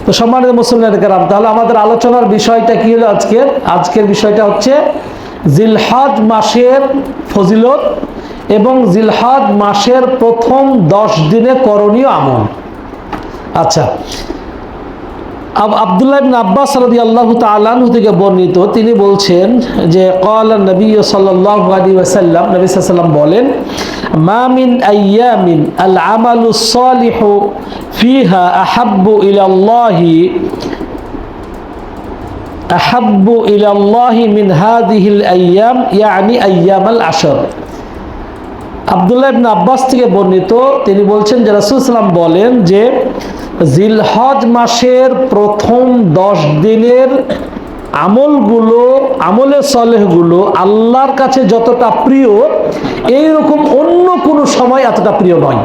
তো সম্মানিত মুসলিম কেরাম, তাহলে আমাদের আলোচনার বিষয়টা কি হলো? আজকের বিষয়টা হচ্ছে জিলহজ মাসের ফজিলত এবং জিলহজ মাসের প্রথম 10 দিনে করণীয় আমল। আচ্ছা, আব্দুল্লাহ ইবনে আব্বাস রাদিয়াল্লাহু তাআলা আনহু থেকে বর্ণিত, তিনি বলছেন যে ক্বালা নবী সাল্লাল্লাহু আলাইহি ওয়াসাল্লাম, নবী সাল্লাল্লাহু আলাইহি ওয়াসাল্লাম বলেন, মা মিন আইয়ামিন আল আমালুস সালিহু ফিহা আহাব্বু ইলাল্লাহি মিন হাযিহিল আইয়াম, ইয়ানি আইয়ামাল আশর। আব্দুল্লাহ ইবনে আব্বাস থেকে বর্ণিত, তিনি বলছেন যে রাসূল সাল্লাল্লাহু আলাইহি ওয়াসাল্লাম বলেন যে জিলহজ মাসের প্রথম 10 দিনের আমলগুলো, আমলে সলেহগুলো আল্লাহর কাছে যতটা প্রিয়, এইরকম অন্য কোনো সময় এতটা প্রিয় নয়।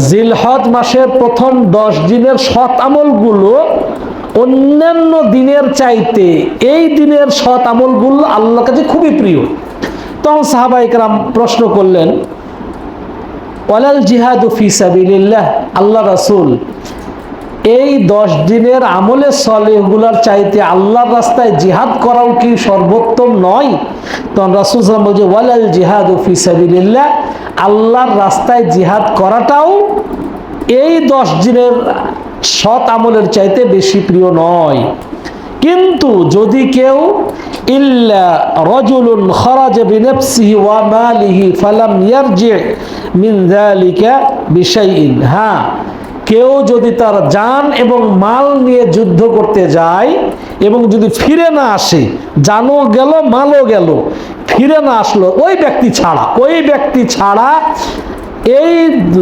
জিলহজ মাসের প্রথম 10 দিনের সৎ আমলগুলো অন্যান্য দিনের চাইতে এই দিনের সৎ আমলগুলো আল্লাহর কাছে খুবই প্রিয়। তখন সাহাবায়ে কেরাম প্রশ্ন করলেন, ওয়ালাল জিহাদু ফি সাবিলিল্লাহ, আল্লাহ রাসূল, এই 10 দিনের আমলে সলেহগুলোর চাইতে আল্লাহর রাস্তায় জিহাদ করাও কি সর্বোত্তম নয়? তখন রাসূল সাল্লাল্লাহু আলাইহি ওয়াসাল্লাম বলছে, ওয়ালাল জিহাদু ফি সাবিলিল্লাহ, আল্লাহর রাস্তায় জিহাদ করাটাও এই 10 দিনের সৎ আমলের চাইতে বেশি প্রিয় নয়। কিন্তু যদি কেউ ইল্লা রাজুলুন খারাজা বিনাফসিহি ওয়া মালিহি ফালাম ইয়ারজি মিন যালিকা বিশাইইন, হ্যাঁ, কেউ যদি তার জান এবং মাল নিয়ে যুদ্ধ করতে যায় এবং যদি ফিরে না আসে, জানও গেল মালও গেল, ফিরে না আসলো, ওই ব্যক্তি ছাড়া এই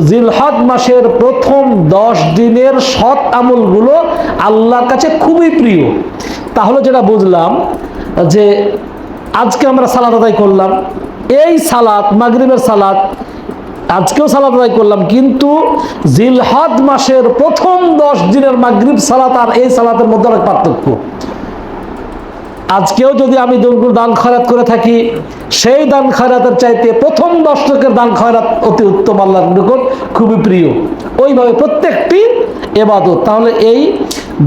জিলহজ মাসের প্রথম 10 দিনের সৎ আমলগুলো আল্লাহর কাছে খুবই প্রিয়। তাহলে যেটা বুঝলাম যে আজকে আমরা সালাত আদায় করলাম, এই সালাত মাগরিবের সালাত আজকেও সালাত আদায় করলাম, কিন্তু জিলহজ মাসের প্রথম 10 দিনের মাগরিব সালাত আর এই সালাতের মধ্যে অনেক পার্থক্য। আজকেও যদি আমি দান খয়রাত করে থাকি, সেই দান খয়রাতের চাইতে প্রথম 10 টাকার দান খয়রাত অতি উত্তম, আল্লাহর নিকট খুবই প্রিয়। ওইভাবে প্রত্যেকটি ইবাদত। তাহলে এই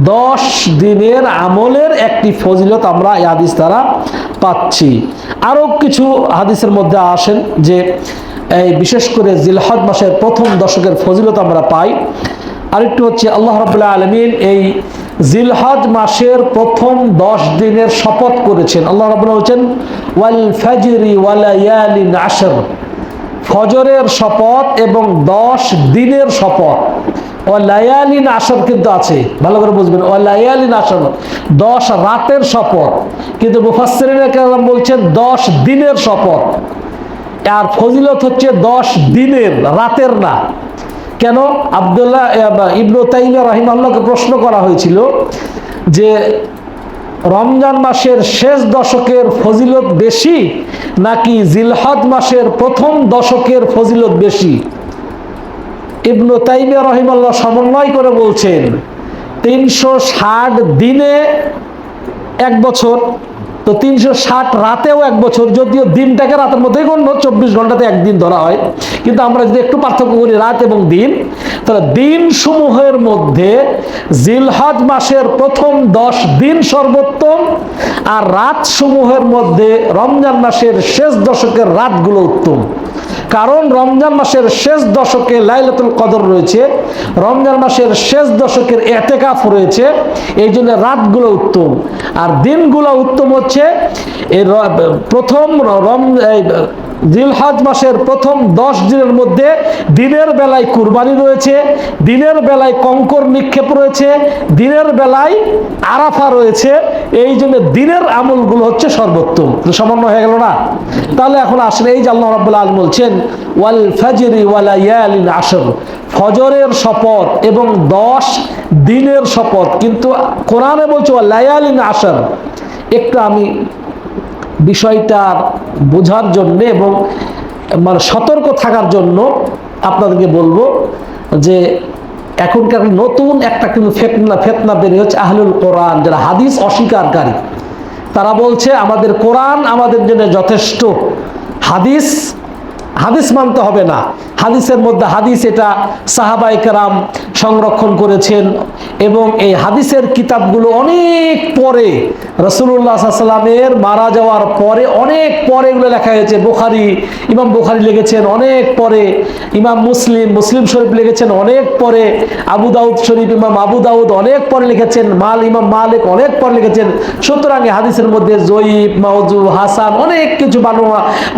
10 দিনের আমলের একটি ফজিলত আমরা এই হাদিস দ্বারা পাচ্ছি। আরও কিছু হাদিসের মধ্যে আসেন যে এই বিশেষ করে জিলহজ মাসের প্রথম 10 ফজিলত আমরা পাই। আরেকটু হচ্ছে আল্লাহ রাব্বুল আলামিন এই জিলহজ মাসের প্রথম 10 দিনের শপথ করেছেন। আল্লাহ রাব্বুল বলেছেন, ওয়াল ফাজরি ওয়া লায়ালিন আশর, ফজরের শপথ এবং 10 দিনের শপথ। ওয়া লায়ালিন আশর কিন্তু আছে, ভালো করে বুঝবেন, ওয়া লায়ালিন আশর 10 রাতের শপথ, কিন্তু মুফাসসিরিনে কেরাম বলছেন 10 দিনের শপথ। আর ফজিলত হচ্ছে 10 দিনের, রাতের না। কেন? আব্দুল্লাহ ইবনে তাইমিয়া রাহিমাহুল্লাহকে প্রশ্ন করা হয়েছিল যে রমজান মাসের শেষ দশকের ফজিলত বেশি নাকি জিলহজ মাসের প্রথম 10 ফজিলত বেশি? ইবনে তাইমিয়া রাহিমাহুল্লাহ সমন্বয় করে বলছেন 360 দিনে 1 বছর, তো 360 রাতেও 1 বছর, যদিও দিনটাকে রাতের মধ্যেই গণ্য, 24 ঘন্টাতে একদিন ধরা হয়, কিন্তু আমরা যদি একটু পার্থক্য করি রাত এবং দিন, তাহলে দিন সমূহের মধ্যে জিলহজ মাসের প্রথম 10 দিন সর্বোত্তম, আর রাত সমূহের মধ্যে রমজান মাসের শেষ দশকের রাতগুলো উত্তম। কারণ রমজান মাসের শেষ দশকে লাইলাতুল কদর রয়েছে, রমজান মাসের শেষ দশকের ইতিকাফ রয়েছে, এই জন্য রাতগুলো উত্তম। আর দিনগুলো উত্তম হচ্ছে এই প্রথম জিলহজ মাসের প্রথম 10 দিনের মধ্যে দিনের বেলায় কুরবানি রয়েছে, দিনের বেলায় কঙ্কর নিক্ষেপ রয়েছে, দিনের বেলায় আরাফা রয়েছে, এই জন্য দিনের আমলগুলো হচ্ছে সর্বোত্তম। সমন্বয় হয়ে গেল না? তাহলে এখন আসলে এই যে আল্লাহ রাব্বুল আলামিন বলছেন ওয়াল ফাজরি ওয়া লায়ালিন আশর, ফজরের শপথ এবং 10 দিনের শপথ, কিন্তু কোরআনে বলছে ওয়া লায়ালিন আশর। একটু আমি বিষয়টা বোঝার জন্য এবং মানে সতর্ক থাকার জন্য আপনাদেরকে বলবো যে এখনকার নতুন একটা কিন্তু ফেতনা বেরিয়ে হচ্ছে আহলুল কোরআন, যারা হাদিস অস্বীকারী, তারা বলছে আমাদের কোরআন আমাদের জন্য যথেষ্ট, হাদিস মানতে হবে না। হাদিসের মধ্যে হাদিস, এটা সাহাবায়ে কেরাম সংরক্ষণ করেছেন এবং এই হাদিসের কিতাবগুলো অনেক পরে, রাসূলুল্লাহ সাল্লাল্লাহু আলাইহি ওয়াসাল্লামের মারা যাওয়ার পরে অনেক পরে এগুলো লেখা হয়েছে। বুখারী, ইমাম বুখারী লিখেছেন অনেক পরে, ইমাম মুসলিম শরীফ লিখেছেন অনেক পরে, আবু দাউদ শরীফ ইমাম আবু দাউদ অনেক পরে লিখেছেন, ইমাম মালিক অনেক পরে লিখেছেন। সুতরাং এই হাদিসের মধ্যে জয়ীফ, মাওজু, হাসান অনেক কিছু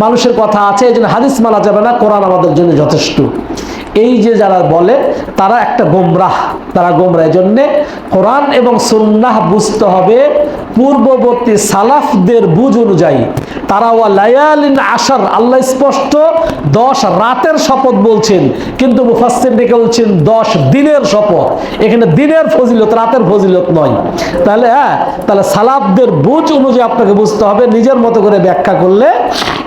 মানুষের কথা আছে। এই জন্য হাদিস মানা যাবে না, কোরআন আমাদের জন্য যথেষ্ট। এই যে যারা বলে তারা একটা গোমরাহ, তারা গোমরাহ। এই জন্যে কোরআন এবং সুন্নাহ বুঝতে হবে পূর্ববর্তী সালাফদের বুঝ অনুযায়ী। তারা ওয়া লায়ালিন আশার, আল্লাহ স্পষ্ট 10 রাতের শপথ বলছেন, কিন্তু মুফাসসির ডেকে বলছেন 10 দিনের শপথ। এখানে দিনের ফজিলত, রাতের ফজিলত নয়। তাহলে তাহলে সালাফদের বুঝ অনুযায়ী আপনাকে বুঝতে হবে, নিজের মতো করে ব্যাখ্যা করলে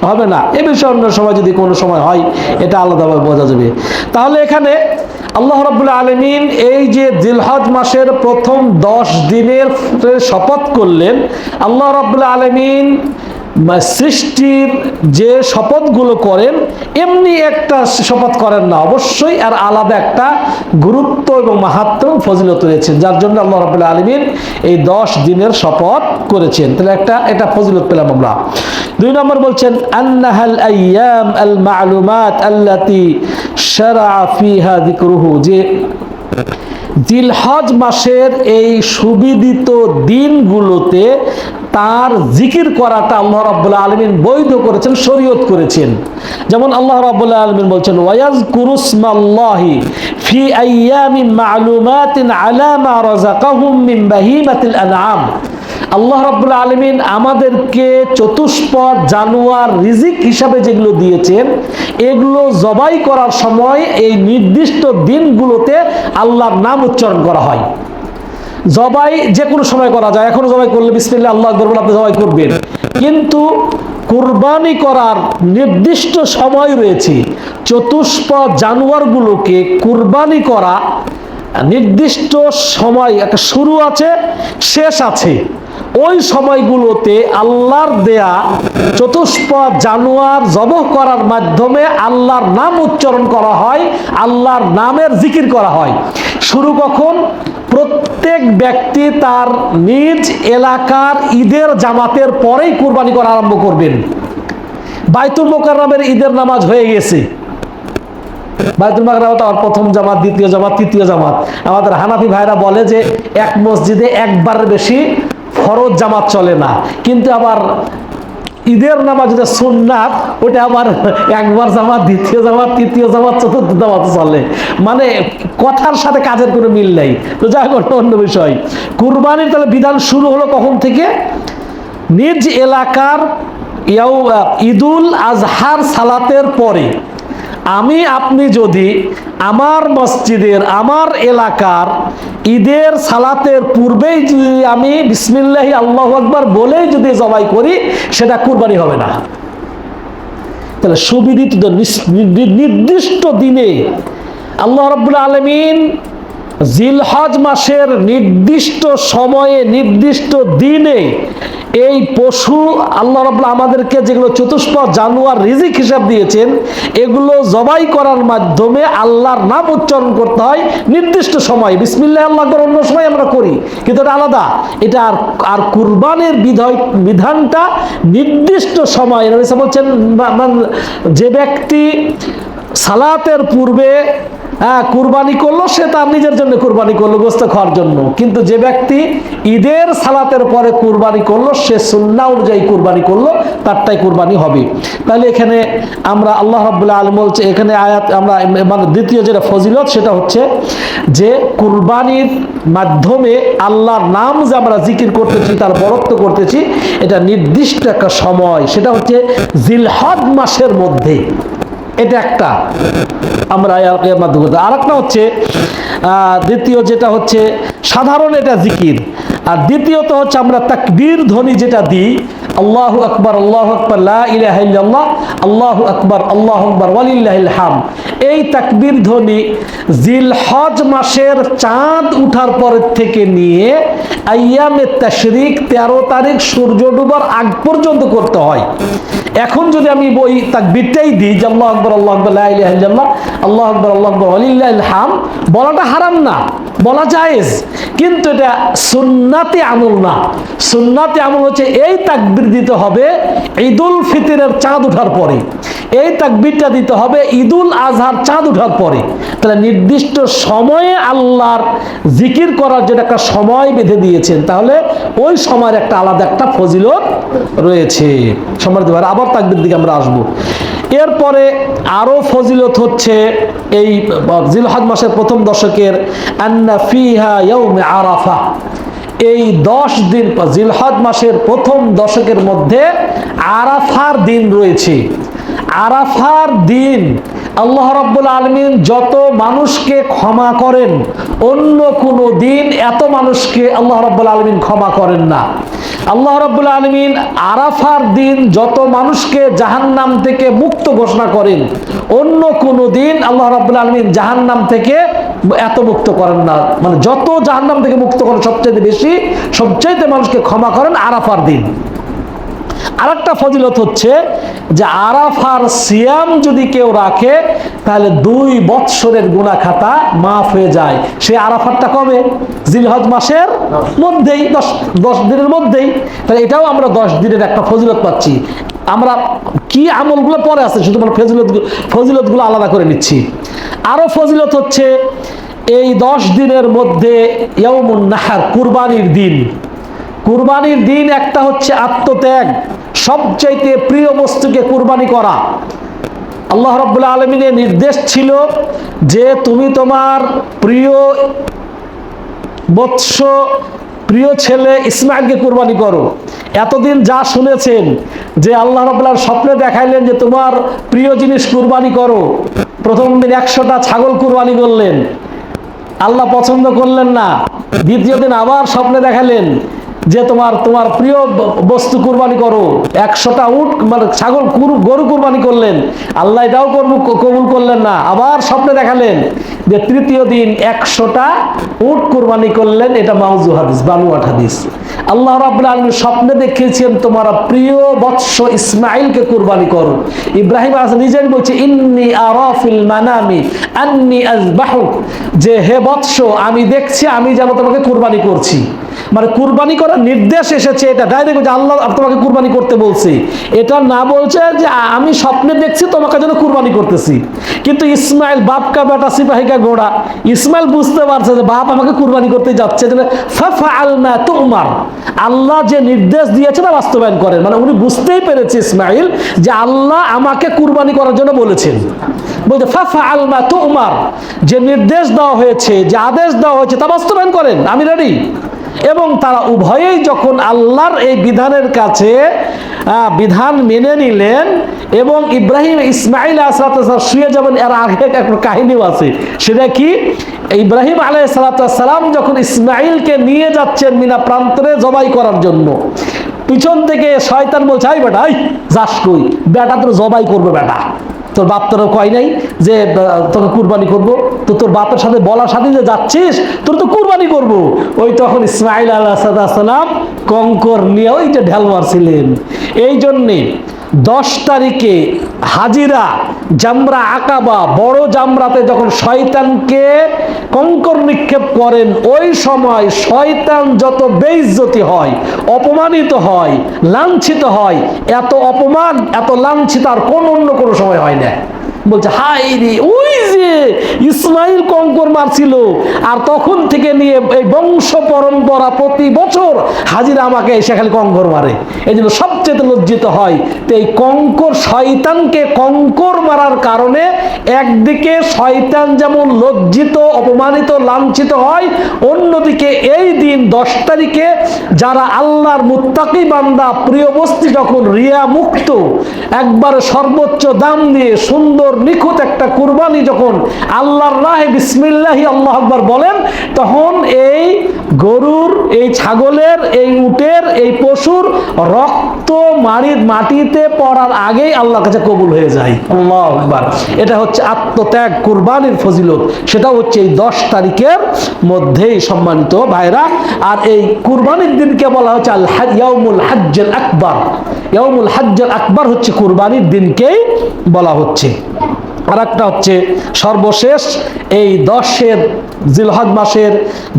হবে না। এ বিষয়ে অন্য সময় যদি কোনো সময় হয় এটা আলাদাভাবে বোঝা যাবে। তাহলে এখানে আল্লাহ রাব্বুল আলামিন এই যে জিলহজ মাসের প্রথম 10 দিনের শপথ করলেন, আল্লাহ রাব্বুল আলামিন সৃষ্টির যে শপথগুলো করেন এমনি একটা শপথ করেন না, অবশ্যই আর আলাদা একটা গুরুত্ব এবং মাহাত্ম্য ফজিলত রয়েছে, যার জন্য আল্লাহ রাব্বুল আলামিন এই 10 দিনের শপথ করেছেন। তাহলে এটা ফজিলত পেলাম আমরা। 2 নম্বর বলছেন আন্নাহাল আইয়াম আল মা'লুমাত আল্লাতী শারআ ফিহা যিকরুহু, যে জিলহজ মাসের এই সুবিদিত দিনগুলোতে তার জিকির করাটা আল্লাহ রাব্বুল আলামিন বৈধ করেছেন, শরীয়ত করেছেন। যেমন আল্লাহ রাব্বুল আলামিন বলছেন ওয়ায়াযকুরুসমাল্লাহি ফি আইয়ামিন মা'লুমাতিন আলা মা রাযাকাহুম মিন বাহিমাতিল আনআম। আল্লাহ রাব্বুল আলামিন আমাদেরকে চতুষ্পদ জানোয়ার রিজিক হিসাবে যেগুলো দিয়েছেন, এগুলো জবাই করার সময় এই নির্দিষ্ট দিনগুলোতে আল্লাহর নাম উচ্চারণ করা হয়। জবাই যে কোনো সময় করা যায়, এখনো জবাই করলে বিসমিল্লাহ আল্লাহু আকবার বলে আপনি জবাই করবেন, কিন্তু কুরবানি করার নির্দিষ্ট সময় রয়েছে। চতুষ্পদ জানোয়ারগুলোকে কুরবানি করা নির্দিষ্ট সময়, একটা শুরু আছে, শেষ আছে। ওই সময়গুলোতে আল্লাহর দেয়া চতুষ্পদ জানোয়ার জবহ করার মাধ্যমে আল্লাহর নাম উচ্চারণ করা হয়, আল্লাহর নামের জিকির করা হয়। শুরু কখন? প্রত্যেক ব্যক্তি তার নিজ এলাকার ঈদের জামাতের পরেই কুরবানি করা আরম্ভ করবেন। বাইতুল মুকাররমের ঈদের নামাজ হয়ে গেছে, বাইতুল মুকাররমে তো প্রথম জামাত, দ্বিতীয় জামাত, তৃতীয় জামাত। আমাদের হানাফি ভাইরা বলে যে এক মসজিদে একবারের বেশি ফরজ জামাত চলে না, কিন্তু আবার ঈদের নামাজ যেটা সুন্নাত, ওটা আবার একবার জামাত, দ্বিতীয় জামাত, তৃতীয় জামাত, চতুর্থ জামাত চলে। মানে কথার সাথে কাজের কোনো মিল নেই। তো যাই হোক, অন্য বিষয়। কুরবানির তাহলে বিধান শুরু হলো কখন থেকে? নিজ এলাকার ঈদুল আজহার সালাতের পরে। আমি আপনি যদি আমার মসজিদের, আমার এলাকার ঈদের সালাতের পূর্বেই যদি আমি বিসমিল্লাহি আল্লাহু আকবার বলেই যদি জবাই করি, সেটা কুরবানি হবে না। তাহলে সুবিদিত নির্দিষ্ট দিনে আল্লাহ রাব্বুল আলামিন জিলহজ মাসের নির্দিষ্ট সময়ে, নির্দিষ্ট দিনে এই পশু আল্লাহ রাব্বুল আমাদেরকে যেগুলো চতুষ্পদ জানোয়ার রিজিক হিসাব দিয়েছেন, এগুলো জবাই করার মাধ্যমে আল্লাহর নাম উচ্চারণ করতে হয় নির্দিষ্ট সময়। বিসমিল্লাহ আল্লাহু আকবার অন্য সময় আমরা করি, কিন্তু এটা আলাদা। এটা আর কুরবানির বিধানটা নির্দিষ্ট সময়। নবী সাল্লাল্লাহু আলাইহি ওয়াসাল্লাম বলছেন, যে ব্যক্তি সালাতের পূর্বে কুরবানি করলো, সে তার নিজের জন্য কুরবানি করলো, গোশত খাওয়ার জন্য। কিন্তু যে ব্যক্তি ঈদের সালাতের পরে কুরবানি করলো, সে সুন্নাহ অনুযায়ী কুরবানি করলো, তারটাই কুরবানি হবে। তাহলে এখানে আমরা আল্লাহ রাব্বুল আলামিন বলছে, এখানে আয়াত আমরা মানে দ্বিতীয় যেটা ফজিলত, সেটা হচ্ছে যে কুরবানির মাধ্যমে আল্লাহর নাম যে আমরা জিকির করতেছি, তার বরত্ব করতেছি, এটা নির্দিষ্ট একটা সময়, সেটা হচ্ছে জিলহজ মাসের মধ্যে। এটা একটা আমরা এর মাধ্যমে। আর একটা হচ্ছে দ্বিতীয়, যেটা হচ্ছে সাধারণ এটা জিকির। আর দ্বিতীয়ত হচ্ছে আমরা তাকবীর ধ্বনি যেটা দিই, আল্লাহু আকবার, আল্লাহু আকবার, লা ইলাহা ইল্লাল্লাহ, আল্লাহু আকবার, আল্লাহু আকবার, ওয়ালিল্লাহিল হামদ। এই তাকবীর ধ্বনি জিলহজ মাসের চাঁদ উঠার পর থেকে নিয়ে আইয়ামে তাশরিক 13 তারিখ সূর্য ডুবার আগ পর্যন্ত করতে হয়। এখন যদি আমি ওই তাকবীরটাই দিই যে আল্লাহু আকবার আল্লাহু আকবার লা ইলাহা ইল্লাল্লাহ আল্লাহু আকবার আল্লাহু আকবার ওয়ালিল্লাহিল হামদ, বলাটা হারাম না, বলা জায়েজ, কিন্তু এটা সুন্নাতি আমল না। সুন্নাতি আমল হচ্ছে এই তাকবীর দিতে হবে ঈদুল ফিতরের চাঁদ ওঠার পরে, এই তাকবীরটা দিতে হবে ঈদুল আজহার চাঁদ ওঠার পরে। তাহলে নির্দিষ্ট সময়ে আল্লাহর জিকির করার জন্য একটা সময় বেঁধে দিয়েছেন, তাহলে ওই সময়ের একটা আলাদা একটা ফজিলত রয়েছে। সম্মানিত ভাইরা, আবার তাকবীর দিকে আমরা আসবো। এরপরে আরো ফজিলত হচ্ছে এই জিলহজ মাসের প্রথম দশকের আন্না ফিহা ইয়াউমে আরাফা, এই 10 দিন জিলহজ মাসের প্রথম দশকের মধ্যে আরাফার দিন রয়েছে। আরাফার দিন আল্লাহ রাব্বুল আলামিন যত মানুষকে ক্ষমা করেন, অন্য কোনো দিন এত মানুষকে আল্লাহ রাব্বুল আলামিন ক্ষমা করেন না। আল্লাহ রাব্বুল আলামিন আরাফার দিন যত মানুষকে জাহান্নাম থেকে মুক্ত ঘোষণা করেন, অন্য কোনো দিন আল্লাহ রাব্বুল আলামিন জাহান্নাম থেকে এত মুক্ত করেন না। মানে যত জাহান্নাম থেকে মুক্ত করেন সবচেয়ে বেশি, সবচেয়ে মানুষকে ক্ষমা করেন আরাফার দিন। আরেকটা ফজিলত হচ্ছে যে আরাফার সিয়াম যদি কেউ রাখে তাহলে 2 বৎসরের গুনাহ খাতা মাফ হয়ে যায়। সেই আরাফারটা কবে? জিলহজ মাসের মধ্যেই, 10 দিনের মধ্যেই। তাহলে এটাও আমরা 10 দিনের একটা ফজিলত পাচ্ছি। আমরা কি আমলগুলো পরে আছে, শুধু আমরা ফজিলতগুলো আলাদা করে নিচ্ছি। আরো ফজিলত হচ্ছে এই 10 দিনের মধ্যে ইয়াউমুন নাহর, কুরবানির দিন। কুরবানির দিন একটা হচ্ছে আত্মত্যাগ, সবচাইতে প্রিয় বস্তুকে কুরবানি করা। আল্লাহ রাব্বুল আলামিনের নির্দেশ ছিল যে তুমি তোমার প্রিয় বৎস, প্রিয় ছেলে ইসমাঈলকে কুরবানি করো। এতদিন যা শুনেছেন যে আল্লাহ রাব্বুল আলামিন স্বপ্নে দেখাইলেন যে তোমার প্রিয় জিনিস কুরবানি করো, প্রথম দিন 100টা ছাগল কুরবানি করলেন, আল্লাহ পছন্দ করলেন না। দ্বিতীয় দিন আবার স্বপ্নে দেখালেন যে তোমার প্রিয় বস্তু কুরবানি করো, 100টা উট মানে ছাগল গরু কুরবানি করলেন, আল্লাহ এটাও কবুল করলেন না। আবার স্বপ্নে দেখালেন যে তৃতীয় দিন 100টা উট কুরবানি করলেন, এটা মাউজু হাদিস, বানুয়াট হাদিস। আল্লাহ রাব্বুল আলামিন স্বপ্নে দেখিয়েছেন তোমার প্রিয় বৎস ইসমাঈলকে কুরবানি করো। ইব্রাহিম আলাইহিস নিজেই বলছে ইন্নী আরা ফিল মানামি আন্নী আযবাহুক, যে হে বৎস আমি দেখছি আমি যেন তোমাকে কুরবানি করছি। মানে কুরবানি করার নির্দেশ এসেছে, এটা ডাইরেক্ট যে আল্লাহ তোমাকে কুরবানি করতে বলছে, এটা না বলছে যে আমি স্বপ্নে দেখছি তোমাকে যেন কুরবানি করতেছি। কিন্তু ইসমাইল বাপ কা বেটা সিপাহী কা ঘোড়া, ইসমাইল বুঝতে পারছে যে বাপ আমাকে কুরবানি করতে যাচ্ছে, ফাফআল মা তুমার, আল্লাহ যে নির্দেশ দিয়েছে তা বাস্তবায়ন করেন। মানে উনি বুঝতেই পেরেছে ইসমাইল যে আল্লাহ আমাকে কুরবানি করার জন্য বলেছেন। বলতে ফাফআল মা তুমার, যে নির্দেশ দেওয়া হয়েছে, যে আদেশ দেওয়া হয়েছে তা বাস্তবায়ন করেন, আমি রেডি। এবং তারা উভয়েই যখন আল্লাহর এই বিধানের কাছে বিধান মেনে নিলেন এবং ইব্রাহিম ইসমাঈল আলাইহিস সালাম শুয়ে যাবেন, এর আগে একটা কাহিনীও আছে। সেটা কি? ইব্রাহিম আলাইহিস সালাম যখন ইসমাঈলকে নিয়ে যাচ্ছেন মিনা প্রান্তরে জবাই করার জন্য, পিছন থেকে শয়তান বলছে আই বেটা, আই যাস কই, বেটা তোর জবাই করবে, বেটা তোর বাপ তোর কয় নাই যে তোকে কুরবানি করবো, তো তোর বাপের সাথে বলার সাথে যে যাচ্ছিস তোর তো কুরবানি করবো। ওই তখন ইসমাঈল আলাইহিস সালাম কঙ্কর নিয়ে ওইটা ঢাল মারছিলেন। এই জন্যে 10 তারিখে হাজিরা জামরা আকাবা, বড় জামরাতে যখন শয়তানকে কঙ্কর নিক্ষেপ করেন, ওই সময় শয়তান যত বেইজ্জতি হয়, অপমানিত হয়, লাঞ্ছিত হয়, এত অপমান এত লাঞ্ছিত আর অন্য কোনো সময় হয় না। বলছে হাই রে, ওই যে ইসমাইল কঙ্কর মারছিল, আর তখন থেকে নিয়ে এই বংশ পরম্পরা প্রতি বছর হাজিরা আমাকে এসে খালি কঙ্কর মারে, এই জন্য সবচেয়ে লজ্জিত হয়। তো এই কঙ্কর, শয়তানকে কঙ্কর মারার কারণে একদিকে শয়তান যেমন লজ্জিত, অপমানিত, লাঞ্ছিত হয়, অন্যদিকে এই দিন 10 তারিখে যারা আল্লাহর মুত্তাকি বান্দা, প্রিয় বস্তু যখন রিয়া মুক্ত একবার সর্বোচ্চ দাম দিয়ে সুন্দর নিখুঁত একটা কুরবানি যখন আল্লাহর রাহে বিসমিল্লাহি আল্লাহু আকবার বলেন, তখন এই গরুর, এই ছাগলের, এই উটের, এই পশুর রক্ত মাটিতে পড়ার আগেই আল্লাহর কাছে কবুল হয়ে যায়। আল্লাহু আকবার। এটা হচ্ছে আত্মত্যাগ, কুরবানির ফজিলত। সেটা হচ্ছে এই 10 তারিখের মধ্যেই সম্মানিত ভাইরা। আর এই কুরবানির দিনকে বলা হচ্ছে ইয়াউমুল হজ্জুল আকবার। ইয়াউমুল হজ্জুল আকবার হচ্ছে কুরবানির দিনকেই বলা হচ্ছে। আর একটা হচ্ছে সর্বশেষ এই 10 জিলহজ মাসের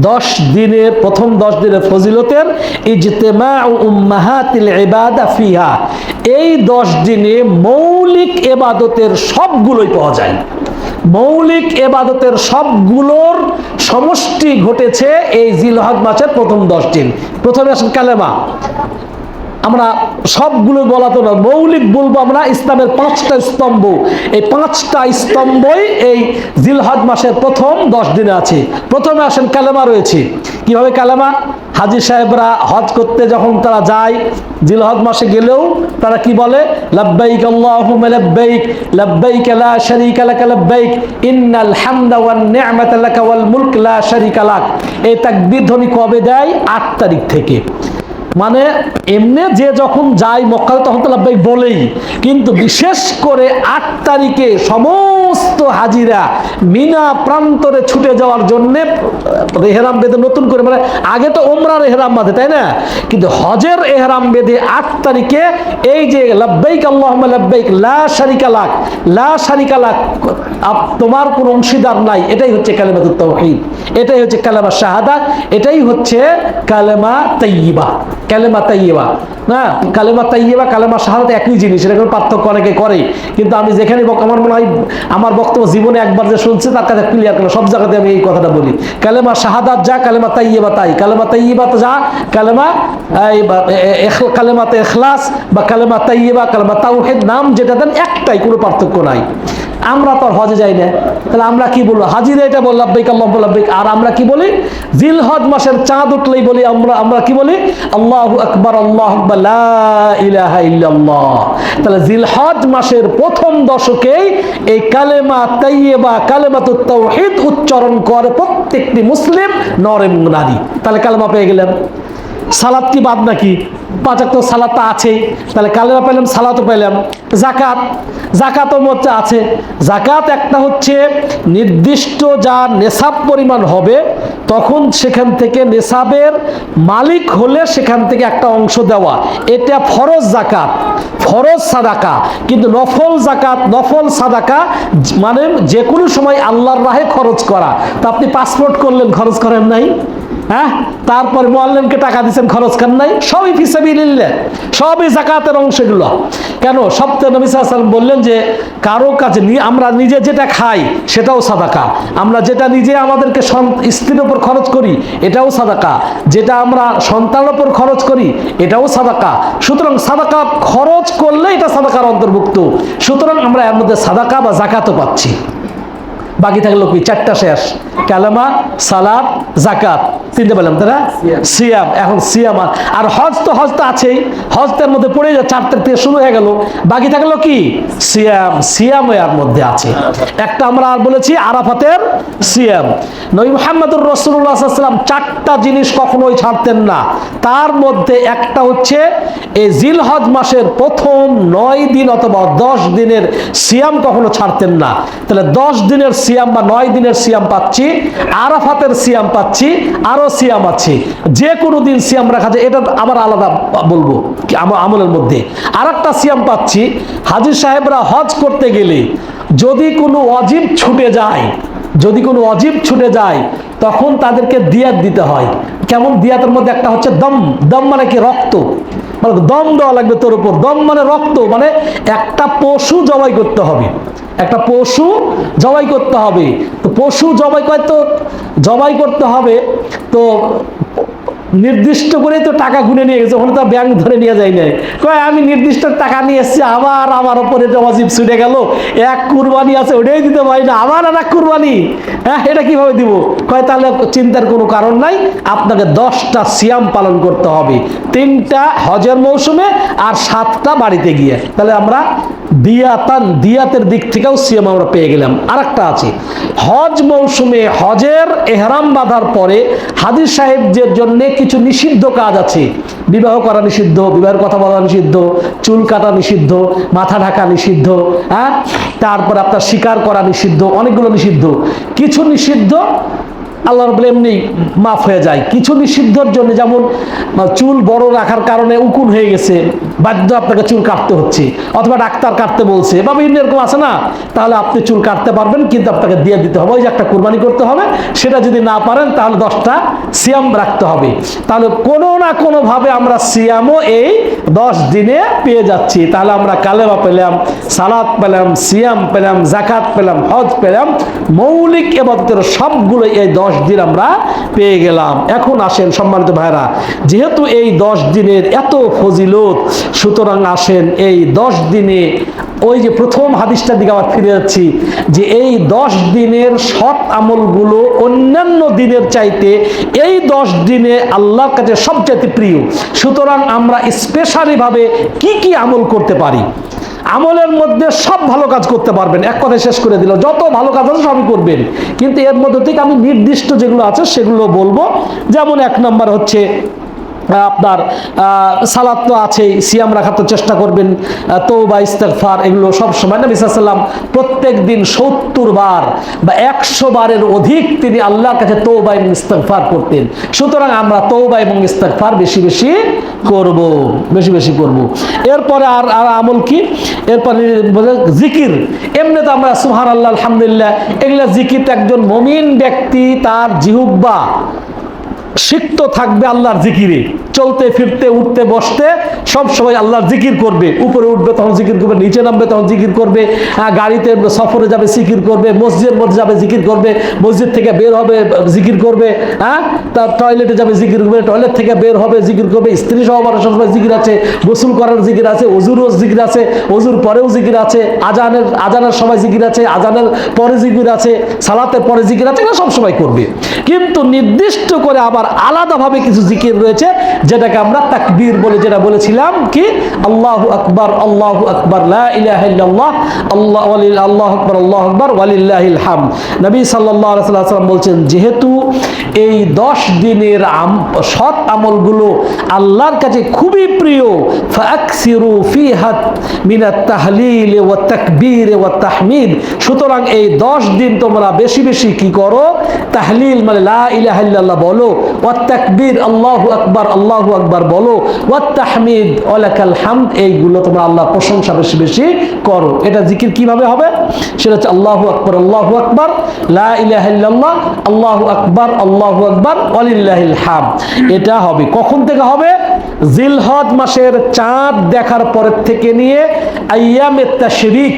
10 দিনের প্রথম 10 দিনের ফজিলতের ইজতিমাউ উম্মাহাতিল ইবাদা ফিহা। এই 10 দিনে মৌলিক ইবাদতের সবগুলোই পাওয়া যায়। মৌলিক ইবাদতের সবগুলোর সমষ্টি ঘটেছে এই জিলহজ মাসের প্রথম 10 দিন। প্রথমে আসেন কালেমা। আমরা সবগুলো বলা তো না, মৌলিক বলবো আমরা ইসলামের 5টা স্তম্ভ। এই 5টা স্তম্ভই এই জিলহজ মাসের প্রথম 10 দিনে আছে। প্রথমে আসেন কালেমা রয়েছে। কিভাবে কালেমা? হাজী সাহেবরা হজ করতে যখন তারা যায়, জিলহজ মাসে গেলেও তারা কি বলে? লাব্বাইক আল্লাহুম্মা লাব্বাইক, লাব্বাইক লা শারীকা লাক লাব্বাইক, ইন্নাল হামদা ওয়ান নি'মাতা লাকা ওয়াল মুলক লা শারীকা লাক। এই তাকবীর ধ্বনি কবে দেয়? 8 তারিখ থেকে। মানে এমনি যে যখন যায় মক্কা তখন তো লাব্বাইক বলেই, কিন্তু বিশেষ করে 8 তারিখে সমস্ত হাজিরা মিনা প্রান্তরে ছুটে যাওয়ার জন্য এহরাম বেঁধে নতুন করে, মানে আগে তো ওমরার এহরাম বাঁধে, তাই না? কিন্তু হজের এহরাম বেঁধে 8 তারিখে এই যে লাব্বাইক আল্লাহুম্মা লাব্বাইক লা শারীকা লাক, লা শারীকা লাক, তোমার কোনো অংশীদার নাই, এটাই হচ্ছে কালিমাতুত তাওহীদ, এটাই হচ্ছে কালেমা শাহাদাত, এটাই হচ্ছে কালেমা তাইয়্যিবা। কালেমা তাইয়্যিবা না, কালেমা তাইয়্যিবা কালেমা শাহাদাত একই জিনিস, এটা কোনো পার্থক্য অনেকে করে। কিন্তু আমি যেখানে আমার মনে হয় আমার বক্তব্য জীবনে একবার যে শুনছে তার কাছে ক্লিয়ার করলাম, সব জায়গাতে আমি এই কথাটা বলি। কালেমা শাহাদাত যা, কালেমা তাইয়্যিবা তাই। কালেমা তাইয়্যিবা যা, কালেমাতে ইখলাস বা কালেমা তাইয়্যিবা, কালেমা তাওহীদ, নাম যেটা দেন একটাই, কোনো পার্থক্য নাই। আমরা তো হজে যাই না, তাহলে আমরা কি বলবো? হাজিরা এটা বল লাব্বাইক আল্লাহুম্মা লাব্বাইক। আর আমরা কি বলি? জিলহজ মাসের চাঁদ উঠলেই বলি আমরা কি বলি? আল্লাহু আকবার, আল্লাহু আকবার, লা ইলাহা ইল্লাল্লাহ। তাহলে জিলহজ মাসের প্রথম দশকেই এই কালেমা তাইয়্যিবা, কালেমাতুত তাওহীদ উচ্চারণ করে প্রত্যেকটি মুসলিম নর এবং নারী। তাহলে কালেমা পেয়ে গেলেন। সালাত কি বাদ নাকি? 5 ওয়াক্ত সালাত তো আছেই, তাহলে কালেমা পেলাম, সালাতও পেলাম। জাকাত, জাকাতও মধ্যে আছে। জাকাত একটা হচ্ছে নির্দিষ্ট যা নেশাব পরিমাণ হবে তখন সেখান থেকে নেশাবের মালিক হলে সেখান থেকে একটা অংশ দেওয়া, এটা ফরজ জাকাত, ফরজ সাদাকা। কিন্তু নফল জাকাত, নফল সাদাকা মানে যে কোনো সময় আল্লাহর রাহে খরচ করা। তা আপনি পাসপোর্ট করলেন, খরচ করেন নাই? হ্যাঁ, তারপরে মুআল্লিমকে টাকা দিচ্ছেন, খরচ করেন নাই? সবই ফি সাবিলিল্লাহ, সবই জাকাতের অংশগুলো। কেন? সপ্তাহে নবী সাল্লাল্লাহু আলাইহি ওয়াসাল্লাম বললেন যে কারো কাছে আমরা নিজে যেটা খাই সেটাও সাদাকা, আমরা যেটা নিজে আমাদেরকে স্ত্রীর উপর খরচ করি এটাও সাদাকা, যেটা আমরা সন্তানের উপর খরচ করি এটাও সাদাকা। সুতরাং সাদাকা খরচ করলে এটা সাদাকার অন্তর্ভুক্ত। সুতরাং আমরা এর মধ্যে সাদাকা বা জাকাতও পাচ্ছি। বাকি থাকলো কি? 4টা শেষ, কালেমা, সালাত, জাকাত, 3টে বললাম তারা, সিয়াম। এখন সিয়াম আর হজ তো আছেই, হজের মধ্যে পড়ে যায়, 4 তারিখ থেকে শুরু হয়ে গেল। বাকি থাকলো কি? সিয়াম। সিয়াম এর মধ্যে আছে একটা, আমরা আর বলেছি আরাফাতের সিয়াম। নবী মুহাম্মদুর রাসূলুল্লাহ সাল্লাল্লাহু আলাইহি ওয়াসাল্লাম 4টা জিনিস কখনোই ছাড়তেন না। তার মধ্যে একটা হচ্ছে এই জিলহজ মাসের প্রথম 9 দিন অথবা 10 দিনের সিয়াম কখনো ছাড়তেন না। তাহলে 10 দিনের সিয়াম বা 9 দিনের সিয়াম পাচ্ছি, আরাফাতের সিয়াম পাচ্ছি, আরো সিয়াম আছে। যে কোনো দিন সিয়াম রাখা যায়, এটা আবার আলাদা বলবো আমলের মধ্যে। আর একটা সিয়াম পাচ্ছি, হাজী সাহেবরা হজ করতে গেলে যদি কোনো ওয়াজিব ছুটে যায়, যদি কোনো ওয়াজিব ছুটে যায় তখন তাদেরকে দিয়াত দিতে হয়। কেমন দিয়াতের মধ্যে একটা হচ্ছে দম। দম মানে কি? রক্ত। মানে দম দেওয়া লাগবে তোর উপর। দম মানে রক্ত, মানে একটা পশু জবাই করতে হবে, একটা পশু জবাই করতে হবে। তো পশু জবাই করতে হবে, তো নির্দিষ্ট করেই তো টাকা গুনে নিয়ে গেছে, ওখানে তো ব্যাংক ধরে নিয়ে যায় নাই। কয় আমি নির্দিষ্ট টাকা নিয়ে এসেছি, আবার আমার ওপরে ওয়াজিব ছুটে গেল, এক কুরবানি আছে ওটাই দিতে পারি না, আবার আর এক কুরবানি, হ্যাঁ এটা কিভাবে দিব? কয় তাহলে চিন্তার কোনো কারণ নাই, আপনাকে 10টা সিয়াম পালন করতে হবে, 3টা হজের মৌসুমে আর 7টা বাড়িতে গিয়ে। তাহলে আমরা দিয়াতের দিক থেকেও সিয়াম আমরা পেয়ে গেলাম। আরেকটা আছে, হজ মৌসুমে হজের এহরাম বাঁধার পরে হাজী সাহেবদের জন্য কিছু নিষিদ্ধ কাজ আছে। বিবাহ করা নিষিদ্ধ, বিবাহের কথা বলা নিষিদ্ধ, চুল কাটা নিষিদ্ধ, মাথা ঢাকা নিষিদ্ধ, হ্যাঁ, তারপরে আপনার শিকার করা নিষিদ্ধ, অনেকগুলো নিষিদ্ধ। কিছু নিষিদ্ধ আল্লাহ রাব্বুল এমনি মাফ হয়ে যায়, কিছু নিষিদ্ধর জন্য, যেমন চুল বড় রাখার কারণে উকুন হয়ে গেছে, বাধ্য আপনাকে চুল কাটতে হচ্ছে, অথবা ডাক্তার কাটতে বলছে বা বিভিন্ন এরকম আছে না, তাহলে আপনি চুল কাটতে পারবেন, কিন্তু আপনাকে দিয়ে দিতে হবে, ওই যে একটা কুরবানি করতে হবে, সেটা যদি না পারেন তাহলে 10টা সিয়াম রাখতে হবে। তাহলে কোনো না কোনোভাবে আমরা সিয়ামও এই 10 দিনে পেয়ে যাচ্ছি। তাহলে আমরা কালেমা পেলাম, সালাত পেলাম, সিয়াম পেলাম, যাকাত পেলাম, হজ পেলাম, মৌলিক ইবাদতের সবগুলো এই 10 দিন আমরা পেয়ে গেলাম। এখন আসেন সম্মানিত ভাইরা, যেহেতু এই 10 দিনের এত ফজিলত, সুতরাং আসেন এই 10 দিনে ওই যে প্রথম হাদিসটার দিকে আবার ফিরে যাচ্ছি, যে এই 10 দিনের সৎ আমলগুলো অন্যান্য দিনের চাইতে এই 10 দিনে আল্লাহর কাছে সবচেয়ে প্রিয়। সুতরাং আমরা স্পেশালি ভাবে কি কি আমল করতে পারি? আমলের মধ্যে সব ভালো কাজ করতে পারবেন, এক কথায় শেষ করে দিল, যত ভালো কাজ আছে সবই করবেন, কিন্তু এর মধ্যে থেকে আমি নির্দিষ্ট যেগুলো আছে সেগুলো বলবো। যেমন 1 নম্বর হচ্ছে আপনার সালাত তো আছেই, সিয়াম রাখার তো চেষ্টা করবেন, তওবা ইস্তেগফার এগুলো সব সময় নবী সাল্লাল্লাহু আলাইহি ওয়াসাল্লাম প্রত্যেক দিন 70 বার বা 100 বারের অধিক তিনি আল্লাহর কাছে তওবা এবং ইস্তেগফার করতেন। সুতরাং আমরা তওবা এবং ইস্তেগফার বেশি বেশি করব, বেশি বেশি করব। এরপরে আর আমল কি? এরপরে জিকির। এমনি তো আমরা সুবহানাল্লাহ, আলহামদুলিল্লাহ, এগুলা জিকির একজন মুমিন ব্যক্তি তার জিহ্বা সিক্ত থাকবে আল্লাহর জিকিরে, চলতে ফিরতে উঠতে বসতে সব সময় আল্লাহর জিকির করবে। উপরে উঠবে তখন জিকির করবে, নিচে নামবে তখন জিকির করবে, গাড়িতে সফরে যাবে জিকির করবে, মসজিদের মধ্যে যাবে জিকির করবে, মসজিদ থেকে বের হবে জিকির করবে, হ্যাঁ, তার টয়লেটে যাবে জিকির করবে, টয়লেট থেকে বের হবে জিকির করবে, স্ত্রী সহবারের সময় জিকির আছে, গোসল করার জিকির আছে, অজুরও জিকির আছে, অজুর পরেও জিকির আছে, আজানের সময় জিকির আছে, আজানের পরে জিকির আছে, সালাতের পরে জিকির আছে, এগুলো সব সময় করবে। কিন্তু নির্দিষ্ট করে আবার আলাদাভাবে কিছু জিকির রয়েছে, যেটাকে আমরা তাকবীর বলে, যেটা বলেছিলাম কি, আল্লাহু আকবার, আল্লাহু আকবার, লা ইলাহা ইল্লাল্লাহ, আল্লাহু আকবার, আল্লাহু আকবার, ওয়ালিল্লাহিল হামদ। নবী সাল্লাল্লাহু আলাইহি ওয়াসাল্লাম বলছেন, যেহেতু এই 10 দিনের সৎ আমলগুলো আল্লাহর কাছে খুবই প্রিয়, ফাকসিরু ফিহা মিনাত তাহলিল ওয়া তাকবীর ওয়া তাহমিদ, সুতরাং এই 10 দিন তোমরা বেশি বেশি কি করো? তাহলিল মানে লা ইলাহা ইল্লাল্লাহ বলো, ওয়া তাকবীর আল্লাহু আকবার, আল্লাহু আকবার বলো, ওয়া তাহমিদ ওয়া লাকাল হামদ, এইগুলো তোমরা আল্লাহর প্রশংসা বেশি বেশি করো। এটা জিকির কিভাবে হবে? সেটা হচ্ছে আল্লাহু আকবার, আল্লাহু আকবার, লা ইলাহা ইল্লাল্লাহ, আল্লাহু আকবার, আল্লাহু আকবার, ওয়ালিল্লাহিল হামদ। এটা হবে কখন থেকে হবে? জিলহজ মাসের চাঁদ দেখার পরের থেকে নিয়ে আইয়ামে তাশরিক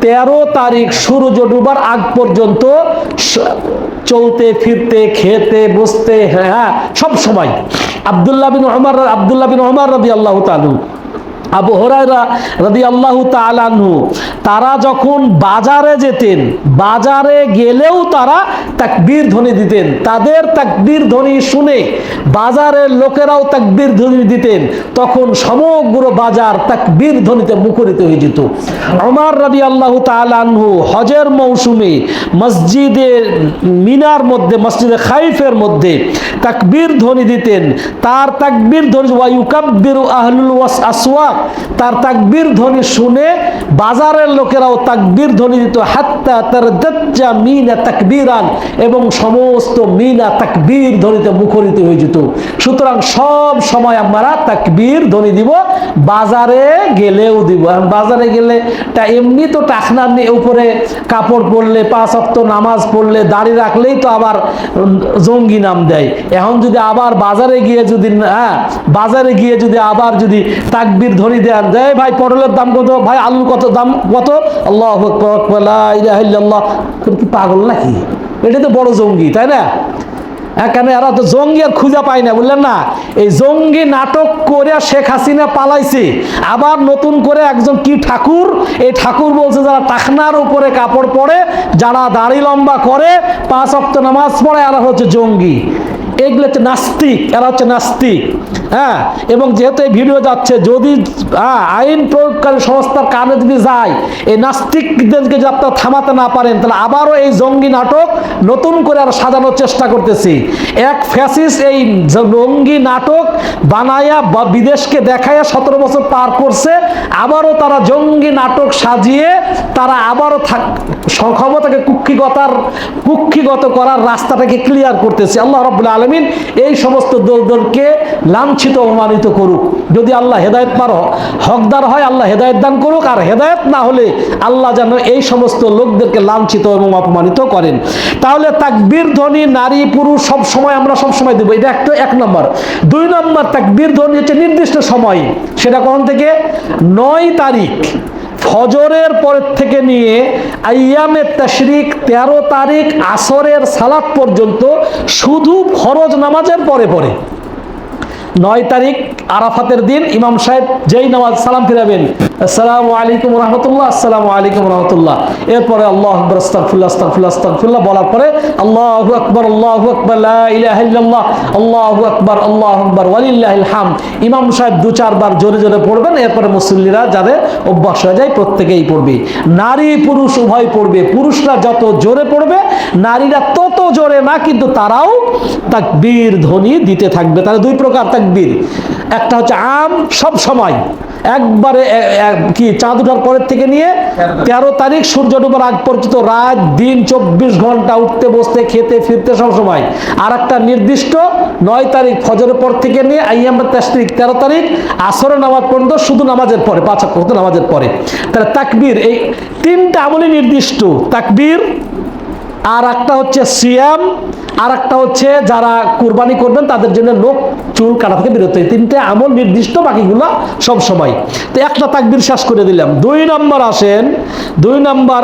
13 তারিখ সূর্য ডুবার আগ পর্যন্ত চলতে ফিরতে খেতে বসতে, হ্যাঁ, সব সময়। আব্দুল্লাহ বিন ওমর রাদিয়াল্লাহু তাআলা, আবু হুরায়রা রাদিয়াল্লাহু তাআলা আনহু, তারা যখন বাজারে যেতেন, বাজারে গেলেও তারা তাকবীর ধ্বনি দিতেন। তাদের তাকবীর ধ্বনি শুনে বাজারের লোকেরাও তাকবীর ধ্বনি দিতেন, তখন সমগ্র বাজার তাকবীর ধ্বনিতে মুখরিত হয়ে যেত। ওমর রাদিয়াল্লাহু তাআলা আনহু হজের মৌসুমে মসজিদের মিনার মধ্যে, মসজিদে খাইফের মধ্যে তাকবীর ধ্বনি দিতেন। তার তাকবীর ধ্বনি, ওয়া ইউকাব্বিরু আহলুল আসওয়াক, তার তাকবীর ধ্বনি শুনে বাজারের লোকেরাও তাকবীর ধ্বনি দিত, হাত্তা তারদাজ্জা মিনা তাকবীরান, এবং সমস্ত মিনা তাকবীর ধ্বনিতে মুখরিত হয়ে যেত। সুতরাং সব সময় আমরা তাকবীর ধ্বনি দিব, বাজারে গেলেও দিব। বাজারে গেলে তা এমনি তো টাকনার উপরে কাপড় পরলে, 5 ওয়াক্ত নামাজ পড়লে, দাড়ি রাখলেই তো আবার জঙ্গি নাম দেয়। এখন যদি আবার বাজারে গিয়ে যদি, হ্যাঁ, বাজারে গিয়ে যদি আবার যদি তাকবীর ধ্বনি দেন, দেয় ভাই পটলের দাম কত, ভাই আলুর কত দাম কত, আল্লাহু আকবার, লা ইলাহা ইল্লাল্লাহ, তুমি কি পাগল নাকি? এটা তো বড় জঙ্গি, তাই না? কেন এরা তো জঙ্গি আর খুঁজে পায় না, বললেন না? এই জঙ্গি নাটক করে শেখ হাসিনা পালাইছে, আবার নতুন করে একজন কি ঠাকুর, এই ঠাকুর বলছে যারা টাকনার উপরে কাপড় পরে, যারা দাড়ি লম্বা করে, 5 ওয়াক্ত নামাজ পড়ে, এরা হচ্ছে জঙ্গি। এগুলো হচ্ছে নাস্তিক, এরা হচ্ছে নাস্তিক। হ্যাঁ, এবং যেহেতু এই ভিডিও যাচ্ছে, যদি আইন প্রয়োগকারী সংস্থার কানে যদি যায়, এই নাস্তিকদেরকে যদি আপনারা থামাতে না পারেন, তাহলে আবারও এই জঙ্গি নাটক নতুন করে আর সাজানোর চেষ্টা করতেছি। এক ফ্যাসিস্ট এই জঙ্গি নাটক বানায়া বা বিদেশকে দেখায়া 17 বছর পার করছে, আবারও তারা জঙ্গি নাটক সাজিয়ে তারা আবারও ক্ষমতাকে কুক্ষিগত করার রাস্তাটাকে ক্লিয়ার করতেছে। আল্লাহ রাব্বুল আলামিন এই সমস্ত দলকে লাঞ্ছিত অপমানিত করুক। যদি আল্লাহ হেদায়েত পার হকদার হয়, আল্লাহ হেদায়েত দান করুক, আর হেদায়েত না হলে আল্লাহ যেন এই সমস্ত লোকদেরকে লাঞ্ছিত এবং অপমানিত করেন। তাহলে তাকবীর ধ্বনি নারী পুরুষ সব সময়, আমরা সব সময় দেবো, এটা একটা 1 নম্বর। 2 নম্বর, তাকবীর ধ্বনি হচ্ছে নির্দিষ্ট সময়। সেটা কখন থেকে? 9 তারিখ ফজরের পরের থেকে নিয়ে আইয়ামে তাশরিক 13 তারিখ আসরের সালাত পর্যন্ত, শুধু ফরজ নামাজের পরে পরে। 9 তারিখ আরাফাতের দিন ইমাম সাহেব যেই নামাজ সালাম ফিরাবেন, আসসালামু আলাইকুম রাহমাতুল্লাহ, আসসালামু আলাইকুম রাহমাতুল্লাহ, এরপরে আল্লাহু আকবার, আস্তাগফিরুল্লাহ, আস্তাগফিরুল্লাহ, আস্তাগফিরুল্লাহ বলার পরে আল্লাহু আকবার, আল্লাহু আকবার, লা ইলাহা ইল্লাল্লাহ, আল্লাহু আকবার, আল্লাহু আকবার, ওয়ালিল্লাহিল হামদ। ইমাম সাহেব 2-4 বার জোরে জোরে পড়বেন, এরপরে মুসল্লিরা যাদের অভ্যাস হয়ে যায় প্রত্যেকেই পড়বে। নারী পুরুষ উভয় পড়বে। পুরুষরা যত জোরে পড়বে, নারীরা তত জোরে না, কিন্তু তারাও তাকবীর ধ্বনি দিতে থাকবে। তাহলে 2 প্রকার তাকবীর। একটা হচ্ছে আম, সব সময়, একবারে কি চাঁদ ওঠার পরের থেকে নিয়ে 13 তারিখ সূর্য ডোবার আগ পর্যন্ত, রাত দিন 24 ঘন্টা, উঠতে বসতে খেতে ফিরতে সব সময়। আর একটা নির্দিষ্ট 9 তারিখ ফজরের পর থেকে নিয়ে আইয়ামে তাশরিক 13 তারিখ আসরের নামাজ পর্যন্ত, শুধু নামাজের পরে, 5 ওয়াক্ত নামাজের পরে। তাহলে তাকবীর এই 3টা আমলই নির্দিষ্ট। তাকবীর, আর একটা হচ্ছে সিয়াম, আর একটা হচ্ছে যারা কুরবানি করবেন তাদের জন্য লোক চুল কাটা থেকে বিরত। 3টে আমল নির্দিষ্ট, বাকিগুলো সব সময়। তো একটা তাকবীর শেষ করে দিলাম। 2 নম্বর আসেন, 2 নম্বর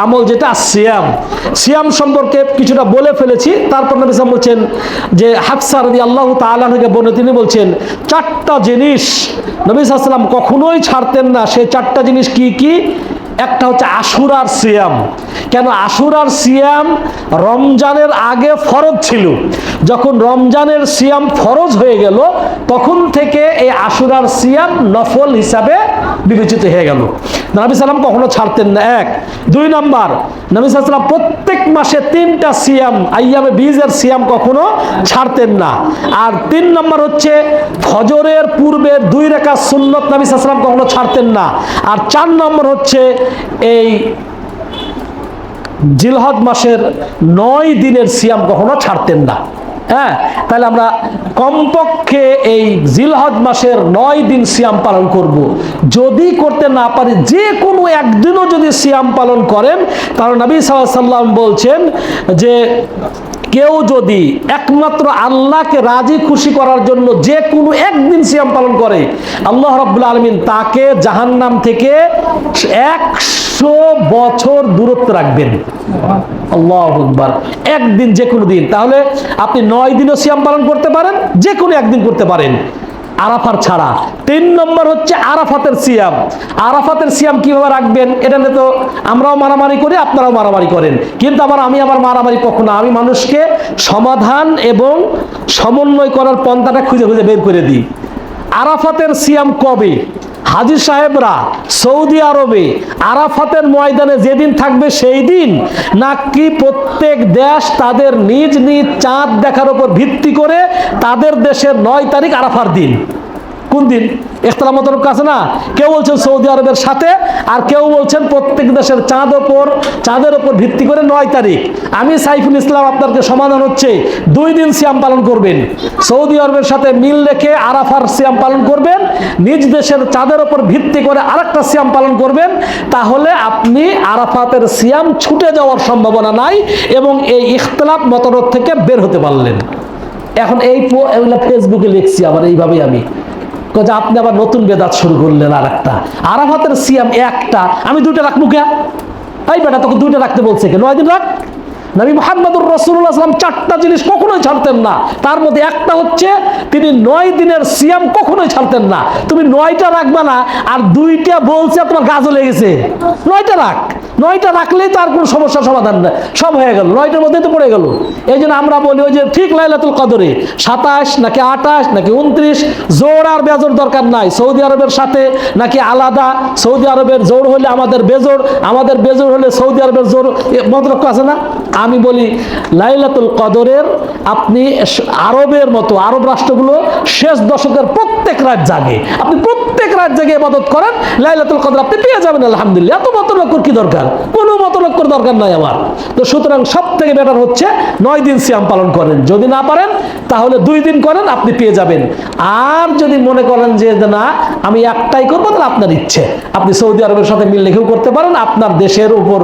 আমল যেটা সিয়াম। সিয়াম সম্পর্কে কিছুটা বলে ফেলেছি। তারপর নবী সাল্লাল্লাহু আলাইহি ওয়াসাল্লাম বলছেন যে হাফসা রাদিয়াল্লাহু তাআলা থেকে বলে, তিনি বলছেন 4টা জিনিস নবী সাল্লাল্লাহু আলাইহি ওয়াসাল্লাম কখনোই ছাড়তেন না। সেই 4টা জিনিস কি কি? একটা হচ্ছে আশুরার সিয়াম। কেন? আশুরার সিয়াম রমজানের আগে ফরজ ছিল, যখন রমজানের সিয়াম ফরজ হয়ে গেল, তখন থেকে এই আশুরার সিয়াম নফল হিসাবে বিবেচিত হয়ে গেল। নবী সাল্লাম কখনো ছাড়তেন না, 1। 2 নম্বর, নবী সাল্লাম প্রত্যেক মাসে 3টা সিয়াম, আইয়ামে বীজের সিয়াম কখনো ছাড়তেন না। আর 3 নম্বর হচ্ছে ফজরের পূর্বের 2 রাকাত সুন্নত নবী সাল্লাম কখনো ছাড়তেন না। আর 4 নম্বর হচ্ছে এই জিলহজ মাসের 9 দিনের সিয়াম কখনো ছাড়তেন না। হ্যাঁ, তাহলে আমরা কমপক্ষে এই জিলহজ মাসের 9 দিন সিয়াম পালন করব। যদি করতে না পারি, যে কোনো একদিনও যদি সিয়াম পালন করেন, কারণ নবী সাল্লাল্লাহু আলাইহি ওয়াসাল্লাম বলছেন যে কেউ যদি একমাত্র আল্লাহকে রাজি খুশি করার জন্য যে কোনো একদিন সিয়াম পালন করে, আল্লাহ রাব্বুল আলামিন তাকে জাহান্নাম থেকে 100 বছর দূরত্ব রাখবেন। আল্লাহু আকবার। একদিন, যে কোনো দিন। তাহলে আপনি 9 দিনও সিয়াম পালন করতে পারেন, যে কোনো একদিন করতে পারেন, আরাফার ছাড়া। 3 নম্বর হচ্ছে আরাফাতের সিয়াম। আরাফাতের সিয়াম কিভাবে রাখবেন? এটা নিয়ে তো আমরাও মারামারি করি, আপনারাও মারামারি করেন, কিন্তু আমি আবার মারামারি পক্ষ না। আমি মানুষকে সমাধান এবং সমন্বয় করার পন্থাটা খুঁজে খুঁজে বের করে দিই। আরাফাতের সিয়াম কবে? হাজী সাহেবরা সৌদি আরবে আরাফাতের ময়দানে যেদিন থাকবে সেই দিন, নাকি প্রত্যেক দেশ তাদের নিজ নিজ চাঁদ দেখার উপর ভিত্তি করে তাদের দেশের 9 তারিখ আরাফার দিন? কোন দিন? ইখতিলাফ মতলব আছে না? কেউ বলছেন সৌদি আরবের সাথে, আর কেউ বলছেন প্রত্যেক দেশের চাঁদের উপর ভিত্তি করে 9 তারিখ। আমি সাইফুল ইসলাম, আপনাকে সমাধান হচ্ছে 2 দিন সিয়াম পালন করবেন। সৌদি আরবের সাথে মিল রেখে আরাফার সিয়াম পালন করবেন, নিজ দেশের চাঁদের উপর ভিত্তি করে আরেকটা সিয়াম পালন করবেন। তাহলে আপনি আরাফাতের সিয়াম ছুটে যাওয়ার সম্ভাবনা নাই এবং এই ইখতিলাফ মতলব থেকে বের হতে পারলেন। এখন এইগুলো ফেসবুকে লিখছি আবার এইভাবেই আমি, যে আপনি আবার নতুন বেদাত শুরু করলেন। আর একটা আরাফাতের সিয়াম একটা, আমি 2টা রাখবো কে? এই বেটা, তোকে 2টা রাখতে বলছে কে? 9 দিন রাখ। নবী মুহাম্মদুর রাসূলুল্লাহ সাল্লাল্লাহু আলাইহি ওয়াসাল্লাম 4টা জিনিস কখনোই ছাড়তেন না। তার মধ্যে একটা হচ্ছে তিনি 9 দিনের সিয়াম কখনোই ছাড়তেন না। তুমি 9টা রাখবা না, আর 2টা বলছে তোমার গাজও লেগেছে। 9টা রাখ, 9টা রাখলেই তার কোনো সমস্যার সমাধান না, সব হয়ে গেল, 9টার মধ্যে তো পড়ে গেল। এই জন্য আমরা বলি ওই যে ঠিক লাইলাতুল কদরে 27 নাকি 28 নাকি 29, জোর আর বেজোর দরকার নাই। সৌদি আরবের সাথে নাকি আলাদা, সৌদি আরবের জোর হলে আমাদের বেজোর, আমাদের বেজোর হলে সৌদি আরবের জোর, মতলক্ষ আছে না? আমি বলি লাইলাতুল কদরের আপনি আরবের মতো, আরব রাষ্ট্রগুলো শেষ দশকের প্রত্যেক রাত জাগে, আপনি প্রত্যেক রাত জাগে ইবাদত করেন, লাইলাতুল কদর আপনি পেয়ে যাবেন আলহামদুলিল্লাহ। এত মতলক্ষর কি দরকার? কোনো মতলক্ষর দরকার নাই আমার। তো সুতরাং সব থেকে বেটার হচ্ছে 9 দিন সিয়াম পালন করেন, যদি না পারেন তাহলে 2 দিন করেন, আপনি পেয়ে যাবেন। আর যদি মনে করেন যে না আমি একটাই করবো, তাহলে আপনার ইচ্ছে, আপনি সৌদি আরবের সাথে মিল রেখেও করতে পারেন, আপনার দেশের উপর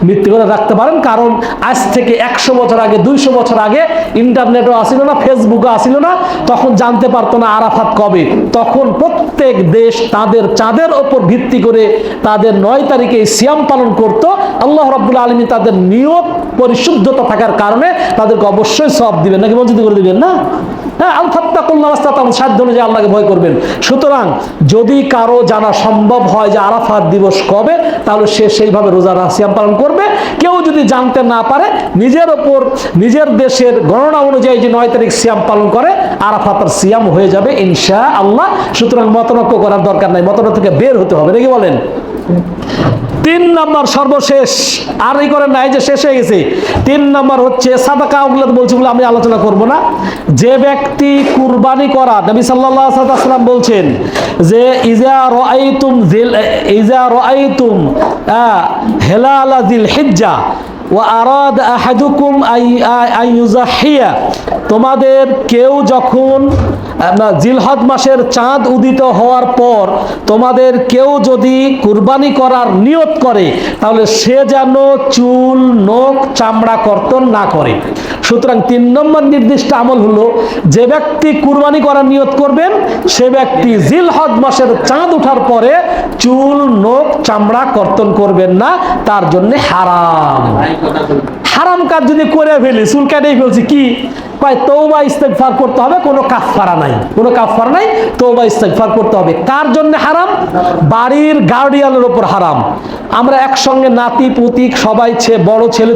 ভিত্তি করে রাখতে পারেন। কারণ আজ থেকে 100 বছর আগে, 200 বছর আগে ইন্টারনেটও আসিল না, ফেসবুকও আসিল না, তখন জানতে পারতো না আরাফাত কবে। তখন প্রত্যেক দেশ তাদের চাঁদের ওপর ভিত্তি করে তাদের 9 তারিখে সিয়াম পালন করত। আল্লাহ রাব্বুল আলামিন তাদের নিয়ত পরিশুদ্ধতা থাকার কারণে তাদেরকে অবশ্যই সওয়াব দিবেন, নাকি বঞ্চিত করে দিবেন না? হ্যাঁ, সাধ্য অনুযায়ী আল্লাহকে ভয় করবেন। সুতরাং যদি কারো জানা সম্ভব হয় যে আরাফাত দিবস কবে, তাহলে সে সেইভাবে রোজা সিয়াম পালন করবে। কেউ যদি জানতে না পারে, নিজের ওপর নিজের দেশের গণনা অনুযায়ী যে 9 তারিখ সিয়াম পালন করে, আরাফাতের সিয়াম হয়ে যাবে ইনশাআল্লাহ। সুতরাং মতনৈক্য করার দরকার নাই, মতনৈক্য থেকে বের হতে হবে, নাকি বলেন? 3 নম্বর সর্বশেষ, আর এই করেন না, এই যে শেষ হয়ে গেছে। 3 নম্বর হচ্ছে সাদাকা, ওগুলো বলছি বলে আমি আলোচনা করব না। যে ব্যক্তি কুরবানি করা, নবী সাল্লাল্লাহু আলাইহি ওয়াসাল্লাম বলছেন যে ইজা রাআইতুম হিলাল যিল হিজ্জা ওয়া আরাদ আহাদুকুম আন ইউযাহিয়া, তোমাদের কেউ যখন জিলহজ মাসের চাঁদ উদিত হওয়ার পর তোমাদের কেউ যদি কুরবানি করার নিয়ত করে, তাহলে সে যেন চুল, নখ, চামড়া কর্তন না করে। সুতরাং 3 নম্বর নির্দিষ্ট আমল হলো, যে ব্যক্তি কুরবানি করার নিয়ত করবেন সে ব্যক্তি জিলহজ মাসের চাঁদ ওঠার পরে চুল, নখ, চামড়া কর্তন করবেন না, তার জন্য হারাম। হারাম কাজ যদি করে ফেলি, চুল কেটেই ফেলছি, কি কয়? তওবা ইস্তেগফার করতে হবে, কোনো কাফারা নাই, কোনো কাফারা নাই, তওবা ইস্তেগফার করতে হবে। কার জন্য হারাম? বাড়ির গার্ডিয়ানের উপর হারাম। আমরা একসঙ্গে নাতি পুতি সবাই, বড় ছেলে,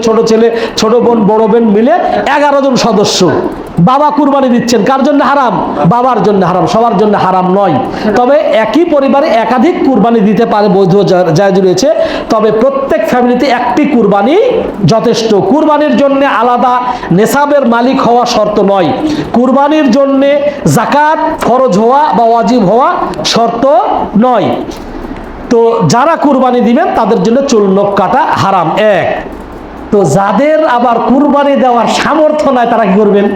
ছোট বোন, বড় বোন মিলে 11 জন সদস্য, বাবা কুরবানি দিচ্ছেন, কার জন্য হারাম? বাবার জন্য হারাম, সবার জন্য হারাম নয়। তবে একই পরিবারে একাধিক কুরবানি দিতে পারে, বৈধ জায়েজ রয়েছে। তবে প্রত্যেক ফ্যামিলিতে একটি কুরবানি যথেষ্ট। কুরবানির জন্য আলাদা নেসাবের মালিক হওয়া শর্ত নয়, কুরবানির জন্য যাকাত ফরজ হওয়া বা ওয়াজিব হওয়া শর্ত নয়। তো যারা কুরবানি দিবেন তাদের জন্য চুল, নখ কাটা হারাম। 1। তো যাদের আবার কুরবানি দেওয়ার সামর্থ্য নাই, তারা কি করবেন?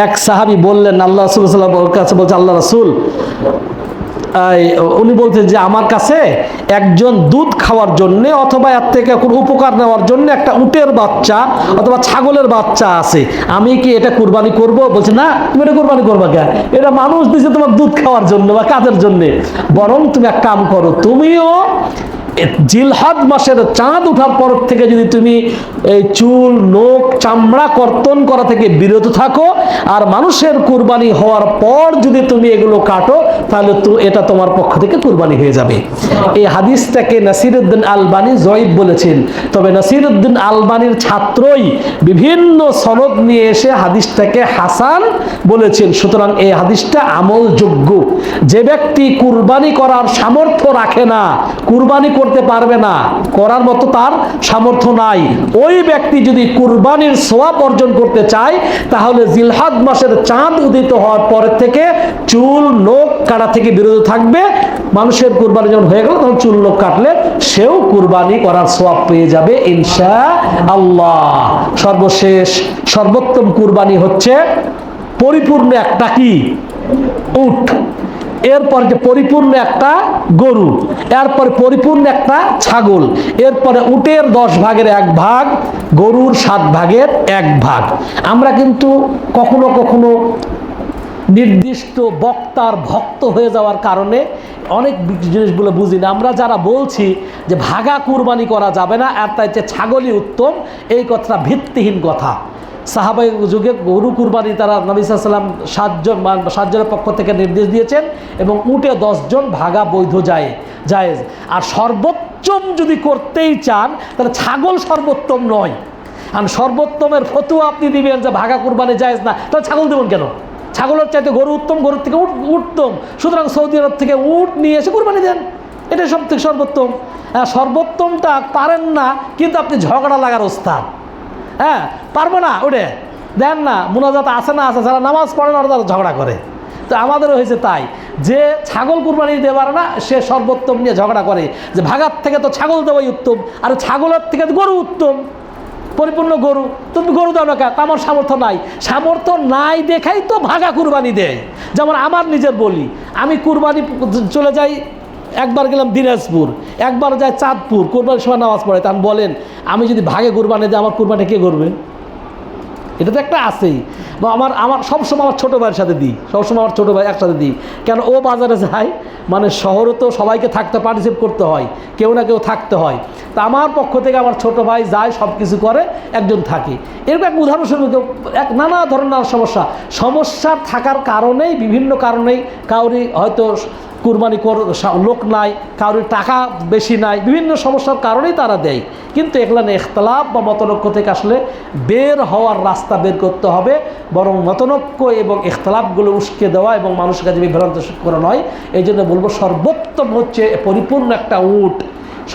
এক সাহাবী বললেন, আল্লাহ রাসূল সাল্লাল্লাহু আলাইহি ওয়াসাল্লাম কাছে বলছে, আল্লাহ রাসূল, উনি বলছেন যে আমার কাছে একজন দুধ খাওয়ার জন্য অথবা এর থেকে কোনো উপকার নেওয়ার জন্য একটা উটের বাচ্চা অথবা ছাগলের বাচ্চা আছে, আমি কি এটা কুরবানি করব? বলছে না, তুমি এটা কুরবানি করবা কেন? এটা মানুষ দিছে তোমার দুধ খাওয়ার জন্য বা কাজের জন্য। বরং তুমি এক কাম করো, তুমিও জিলহজ মাসের চাঁদ ওঠার পর থেকে যদি তুমি এই চুল, নখ, চামড়া কর্তন করা থেকে বিরত থাকো, আর মানুষের কুরবানি হওয়ার পর যদি তুমি এগুলো কাটো, তাহলে তো এটা তোমার পক্ষ থেকে কুরবানি হয়ে যাবে। এই হাদিসটাকে নাসিরউদ্দিন আলবানী জয়ীফ বলেছেন। তবে নাসিরউদ্দিন আলবানীর ছাত্রই বিভিন্ন সনদ নিয়ে এসে হাদিসটাকে হাসান বলেছেন। সুতরাং এই হাদিসটা আমলযোগ্য। যে ব্যক্তি কুরবানি করার সামর্থ্য রাখে না, কুরবানি করতে পারবে না, করার মতো তার সামর্থ্য নাই, ওই ব্যক্তি যদি কুরবানির সওয়াব অর্জন করতে চায়, তাহলে জিলহজ মাসের চাঁদ উদিত হওয়ার পর থেকে চুল, নখ কাটা থেকে বিরত থাকবে। মানুষের কুরবানি যখন হয়ে গেল, তখন চুল, নখ কাটলে সেও কুরবানি করার সওয়াব পেয়ে যাবে ইনশাআল্লাহ। সর্বশেষ সর্বোত্তম কুরবানি হচ্ছে পরিপূর্ণ একটা কি? উট। এরপর যে পরিপূর্ণ একটা গরু, এরপর পরিপূর্ণ একটা ছাগল, এরপরে উটের 10 ভাগের 1 ভাগ, গরুর 7 ভাগের 1 ভাগ। আমরা কিন্তু কখনো কখনো নির্দিষ্ট বক্তার ভক্ত হয়ে যাওয়ার কারণে অনেক জিনিসগুলো বুঝি না। আমরা যারা বলছি যে ভাগা কুরবানি করা যাবে না, আর তাই যে ছাগলই উত্তম, এই কথাটা ভিত্তিহীন কথা। সাহাবাই যুগে গরু কুরবানি তারা নবী সাল্লাল্লাহু আলাইহি ওয়াসাল্লাম 7 জনের পক্ষ থেকে নির্দেশ দিয়েছেন, এবং উটে 10 জন ভাগা বৈধ জায়েজ। আর সর্বোত্তম তাচ্চম যদি করতেই চান তাহলে ছাগল সর্বোত্তম নয়। আর সর্বোত্তমের ফতুয়া আপনি দিবেন যে ভাগা কুরবানি জায়েজ না, তাহলে ছাগল দেবেন কেন? ছাগলের চাইতে গরু উত্তম, গরুর থেকে উট উত্তম, সুতরাং সৌদি আরব থেকে উট নিয়ে এসে কুরবানি দেন, এটাই সব থেকে সর্বোত্তম। সর্বোত্তমটা পারেন না, কিন্তু আপনি ঝগড়া লাগার ওস্তাদ। হ্যাঁ, পারবো না ওটা দেন না, মুনাজাত আছে না আছে, যারা নামাজ পড়ে না ওরা তারা ঝগড়া করে। তো আমাদেরও হয়েছে তাই, যে ছাগল কুরবানি দিতে পারে না সে সর্বোত্তম নিয়ে ঝগড়া করে, যে ভাগার থেকে তো ছাগল দেওয়াই উত্তম, আর ছাগলের থেকে তো গরু উত্তম, পরিপূর্ণ গরু। তুমি গরু দাও না কেন? আমার সামর্থ্য নাই। সামর্থ্য নাই দেখাই তো ভাগা কুরবানি দেয়। যেমন আমার নিজের বলি, আমি কুরবানি চলে যাই, একবার গেলাম দিনাজপুর, একবার যাই চাঁদপুর, কুরবানির সময় নামাজ পড়ে। তা বলেন আমি যদি ভাগে কুরবানি দিই, আমার কুরবানি কে করবে? এটা তো একটা আছেই। বা আমার সবসময় আমার ছোটো ভাইয়ের সাথে দিই, সবসময় আমার ছোটো ভাই একসাথে দিই। কেন? ও বাজারে যায়, মানে শহরে তো সবাইকে থাকতে পার্টিসিপেট করতে হয়, কেউ না কেউ থাকতে হয়। তা আমার পক্ষ থেকে আমার ছোটো ভাই যায়, সব কিছু করে, একজন থাকে। এরকম এক উদাহরণস্বরূপ এক নানা ধরনের সমস্যার থাকার কারণেই, বিভিন্ন কারণেই কাউরি হয়তো কুরবানি লোক নাই, কারোর টাকা বেশি নাই, বিভিন্ন সমস্যার কারণেই তারা দেয়। কিন্তু এগুলো ইখতলাফ বা মতনৈক্য থেকে আসলে বের হওয়ার রাস্তা বের করতে হবে, বরং মতনৈক্য এবং ইখতলাফগুলো উস্কে দেওয়া এবং মানুষের কাছে বিভ্রান্ত করা নয়। এই জন্য বলবো সর্বোত্তম হচ্ছে পরিপূর্ণ একটা উট,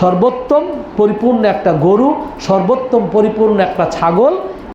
সর্বোত্তম পরিপূর্ণ একটা গরু, সর্বোত্তম পরিপূর্ণ একটা ছাগল,